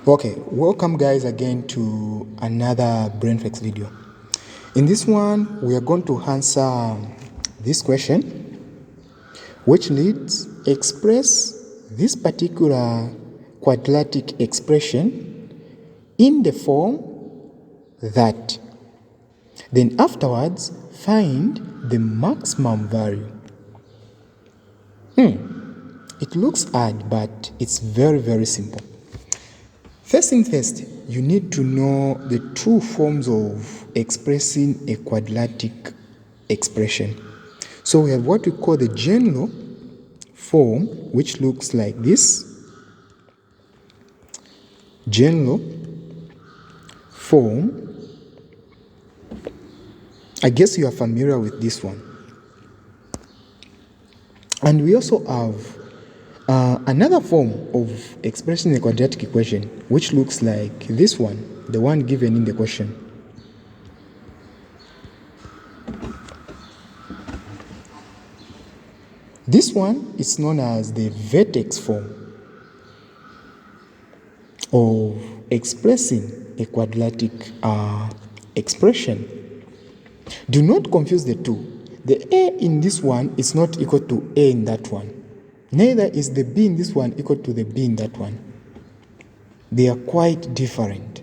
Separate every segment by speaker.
Speaker 1: Okay, welcome guys again to another BrainFlex video. In this one, we are going to answer this question, which needs express this particular quadratic expression in the form that. Then afterwards, find the maximum value. It looks hard, but it's very simple. First thing first, you need to know the two forms of expressing a quadratic expression. So we have what we call the general form, which looks like this. General form. I guess you are familiar with this one. And we also have another form of expressing a quadratic equation, which looks like this one, the one given in the question. This one is known as the vertex form of expressing a quadratic expression. Do not confuse the two. The A in this one is not equal to A in that one. Neither is the B in this one equal to the B in that one. They are quite different.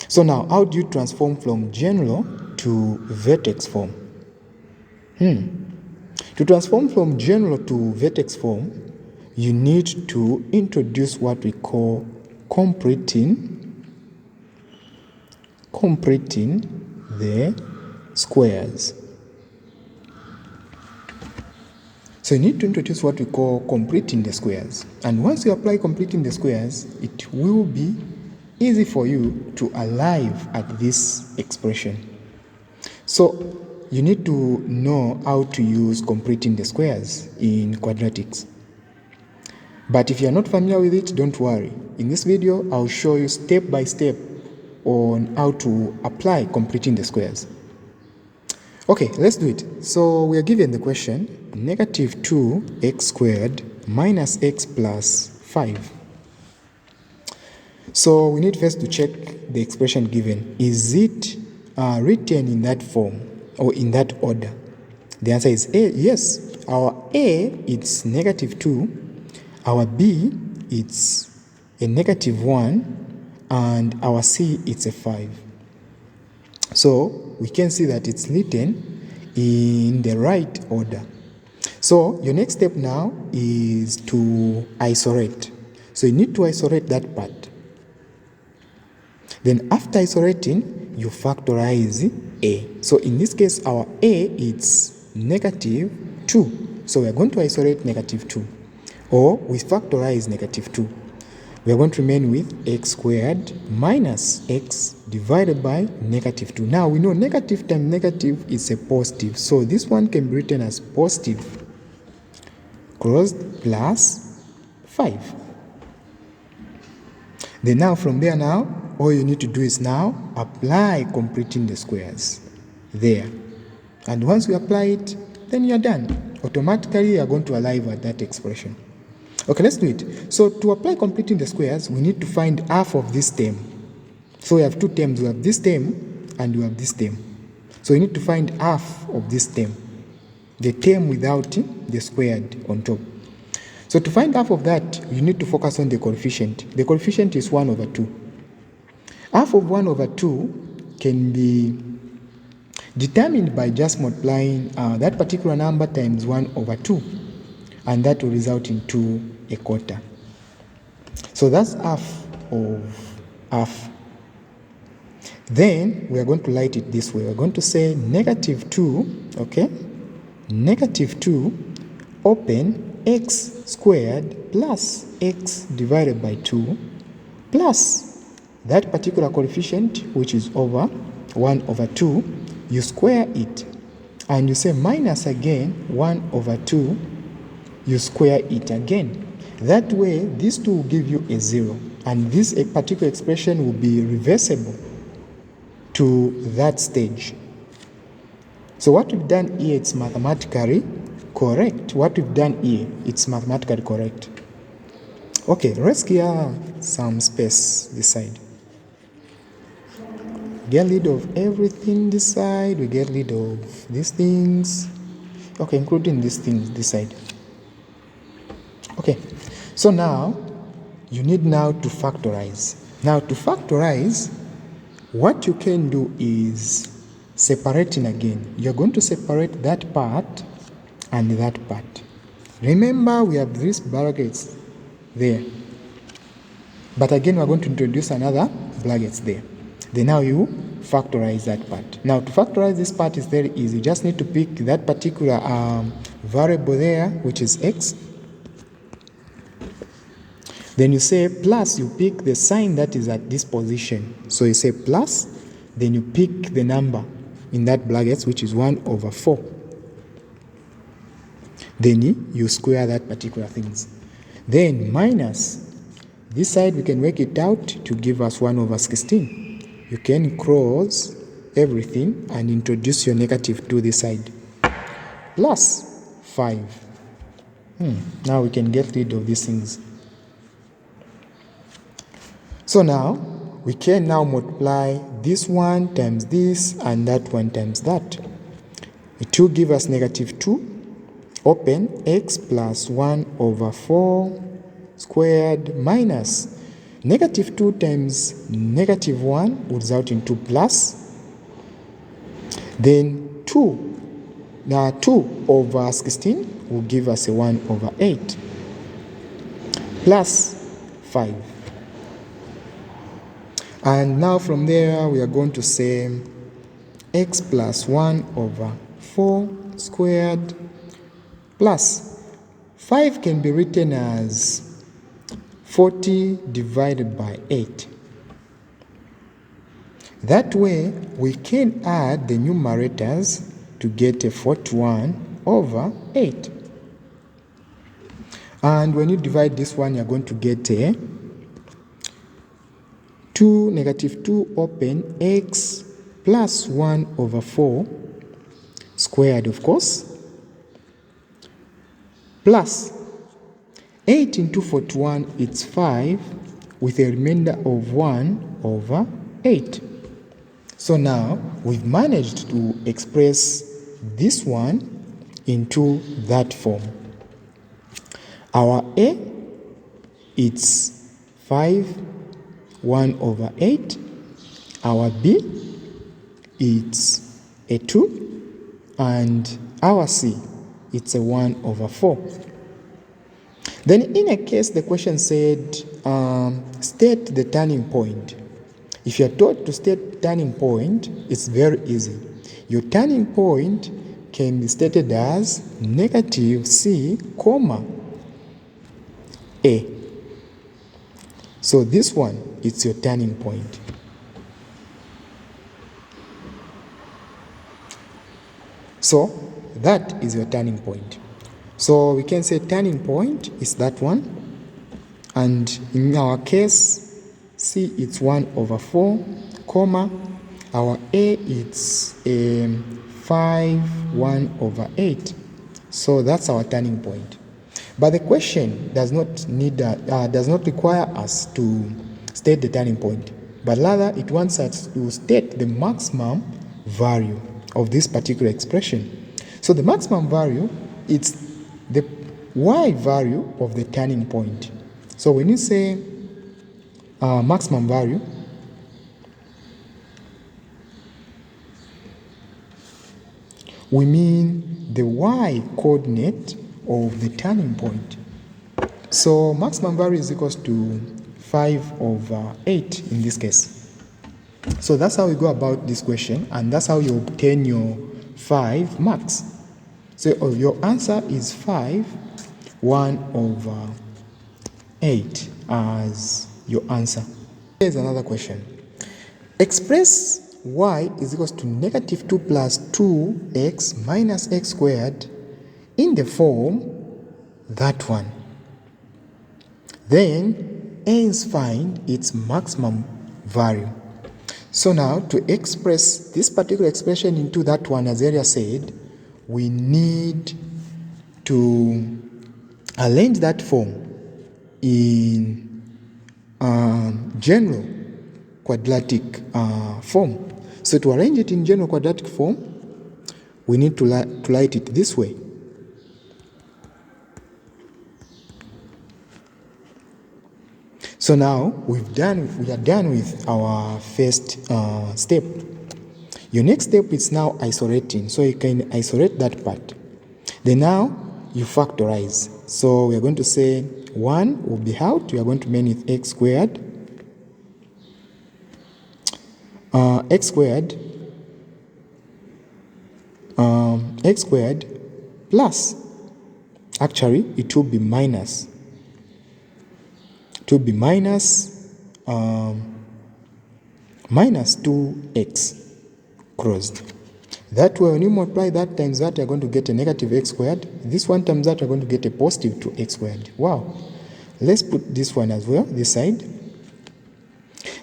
Speaker 1: So now, how do you transform from general to vertex form? To transform from general to vertex form, you need to introduce what we call completing the squares. So you need to introduce what we call completing the squares. And once you apply completing the squares, it will be easy for you to arrive at this expression. So you need to know how to use completing the squares in quadratics. But if you are not familiar with it, don't worry. In this video, I'll show you step by step on how to apply completing the squares. Okay, let's do it. So we are given the question, negative 2x squared minus x plus 5. So we need first to check the expression given. Is it written in that form or in that order? The answer is A. Yes. Our A, it's negative 2. Our B, it's a negative 1. And our C, it's a 5. So we can see that it's written in the right order. So your next step now is to isolate. So you need to isolate that part. Then after isolating, you factorize A. So in this case, our A is negative 2. So we are going to isolate negative 2. Or we factorize negative 2. We are going to remain with x squared minus x divided by negative 2. Now we know negative times negative is a positive. So this one can be written as positive closed plus 5. Then now from there now, all you need to do is now apply completing the squares there. And once you apply it, then you're done. Automatically you're going to arrive at that expression. Okay, let's do it. So to apply completing the squares, we need to find half of this term. So we have two terms. We have this term and we have this term. So we need to find half of this term. The term without the squared on top. So to find half of that, you need to focus on the coefficient. The coefficient is 1 over 2. Half of 1 over 2 can be determined by just multiplying that particular number times 1 over 2. And that will result into a quarter. So that's half of half. Then we are going to write it this way. We're going to say negative 2, okay? Negative 2, open x squared plus x divided by 2 plus that particular coefficient, which is over 1 over 2, you square it. And you say minus again 1 over 2, you square it again. That way, these two will give you a 0. And this particular expression will be reversible to that stage. So what we've done here, it's mathematically correct. What we've done here, it's mathematically correct. Okay, let's clear some space this side. Get rid of everything this side. We get rid of these things. Okay, including these things this side. Okay, so now you need now to factorize. Now to factorize, what you can do is separating again. You're going to separate that part and that part. Remember, we have these brackets there. But again, we're going to introduce another brackets there. Then now you factorize that part. Now to factorize this part is very easy. You just need to pick that particular variable there, which is x. Then you say plus, you pick the sign that is at this position. So you say plus, then you pick the number in that brackets, which is 1/4. Then you square that particular things. Then minus, this side we can work it out to give us 1/16. You can cross everything and introduce your negative to this side. Plus 5. Now we can get rid of these things. So now we can now multiply this one times this and that one times that. It will give us -2. Open x plus 1/4 squared minus -2 times -1 will result in 2 plus. Then 2. Now 2/16 will give us a 1/8 plus 5. And now from there we are going to say x plus 1/4 squared plus 5 can be written as 40 divided by 8. That way we can add the numerators to get a 41/8. And when you divide this one, you're going to get a -2 open x plus 1/4 squared, of course, plus 8 into 41, it's 5, with a remainder of 1/8. So now we've managed to express this one into that form. Our A, it's 5/1/8. Our B, it's a 2. And our C, it's a 1/4. Then in a case the question said state the turning point. If you are taught to state turning point, it's very easy. Your turning point can be stated as -C, A. So this one, it's your turning point. So that is your turning point. So we can say turning point is that one. And in our case, C, it's 1/4, our A, it's 5/1/8. So that's our turning point. But the question does not require us to state the turning point, but rather it wants us to state the maximum value of this particular expression. So the maximum value, it's the y value of the turning point. So when you say maximum value, we mean the y coordinate of the turning point. So maximum value is equals to 5/8 in this case. So that's how we go about this question, and that's how you obtain your 5 marks. So your answer is 5/1/8 as your answer. Here's another question. Express y is equals to -2 plus 2x minus x squared in the form that one. Then hence find its maximum value. So now to express this particular expression into that one, as earlier said, we need to arrange that form in general quadratic form. So to arrange it in general quadratic form, we need to write it this way. So now we are done with our first step. Your next step is now isolating, so you can isolate that part. Then now you factorize. So we are going to say 1 will be out. We are going to remain with x squared. X squared plus, actually it will be minus. It will be minus 2x crossed. That way, when you multiply that times that, you're going to get a negative x squared. This one times that, you're going to get a positive 2x squared. Wow. Let's put this one as well, this side.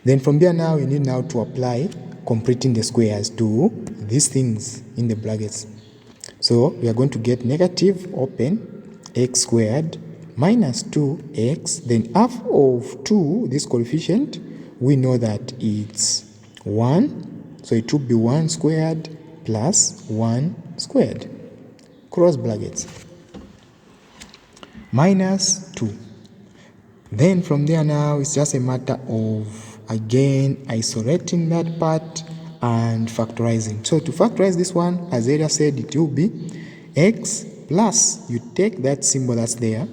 Speaker 1: Then from there now, you need now to apply completing the squares to these things in the brackets. So we are going to get negative, open, x squared minus 2x. Then half of 2, this coefficient, we know that it's 1. So it will be 1 squared plus 1 squared, cross brackets, minus 2. Then from there now, it's just a matter of, again, isolating that part and factorizing. So to factorize this one, as earlier said, it will be x plus, you take that symbol that's there.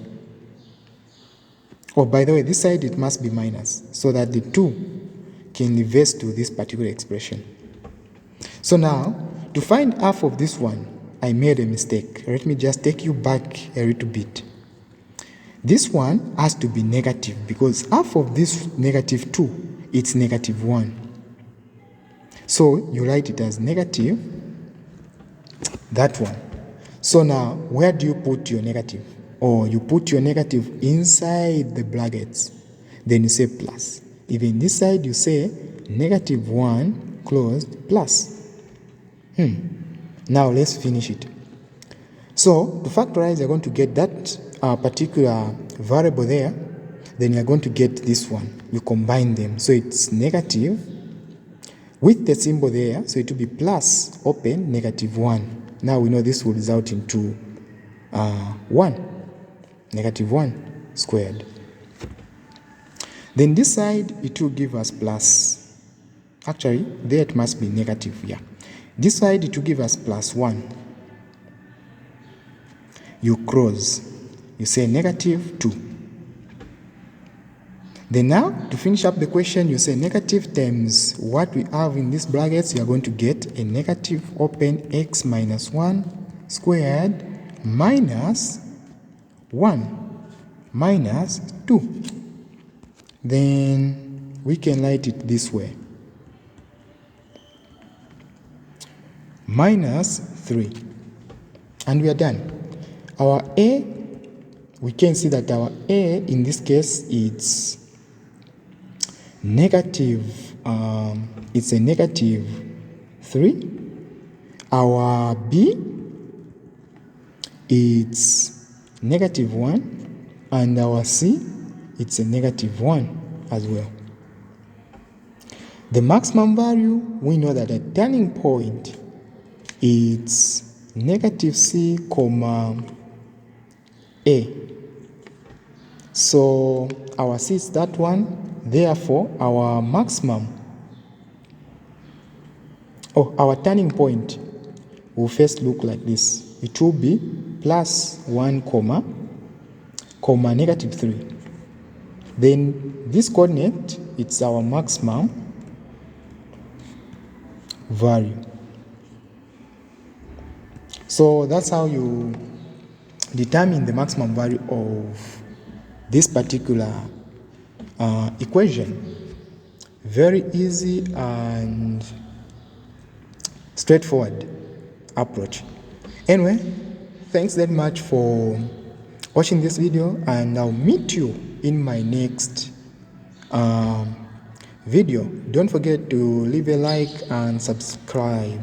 Speaker 1: Oh, by the way, this side it must be minus, so that the 2 can reverse to this particular expression. So now, to find half of this one, I made a mistake. Let me just take you back a little bit. This one has to be negative because half of this negative 2, it's negative 1. So you write it as negative, that one. So now, where do you put your negative? Or you put your negative inside the brackets. Then you say plus. Even this side you say negative 1 closed plus. Now let's finish it. So to factorize, you're going to get that particular variable there. Then you're going to get this one. You combine them. So it's negative with the symbol there. So it will be plus, open, negative 1. Now we know this will result into 1. Negative 1 squared. Then this side, it will give us plus. Actually, there it must be negative, yeah. This side, it will give us plus 1. You cross. You say negative 2. Then now, to finish up the question, you say negative times what we have in these brackets. You are going to get a negative, open, x minus 1 squared minus 1 minus 2. Then we can write it this way. Minus 3. And we are done. Our A, we can see that our A in this case it's negative, it's a negative 3. Our B, it's negative 1. And our C, it's a negative 1 as well. The maximum value, we know that at turning point, it's negative C, comma A. So our C is that one. Therefore, our maximum, our turning point will first look like this. It will be plus 1, comma negative 3. Then this coordinate, it's our maximum value. So that's how you determine the maximum value of this particular equation. Very easy and straightforward approach. Anyway, thanks very much for watching this video, and I'll meet you in my next video. Don't forget to leave a like and subscribe.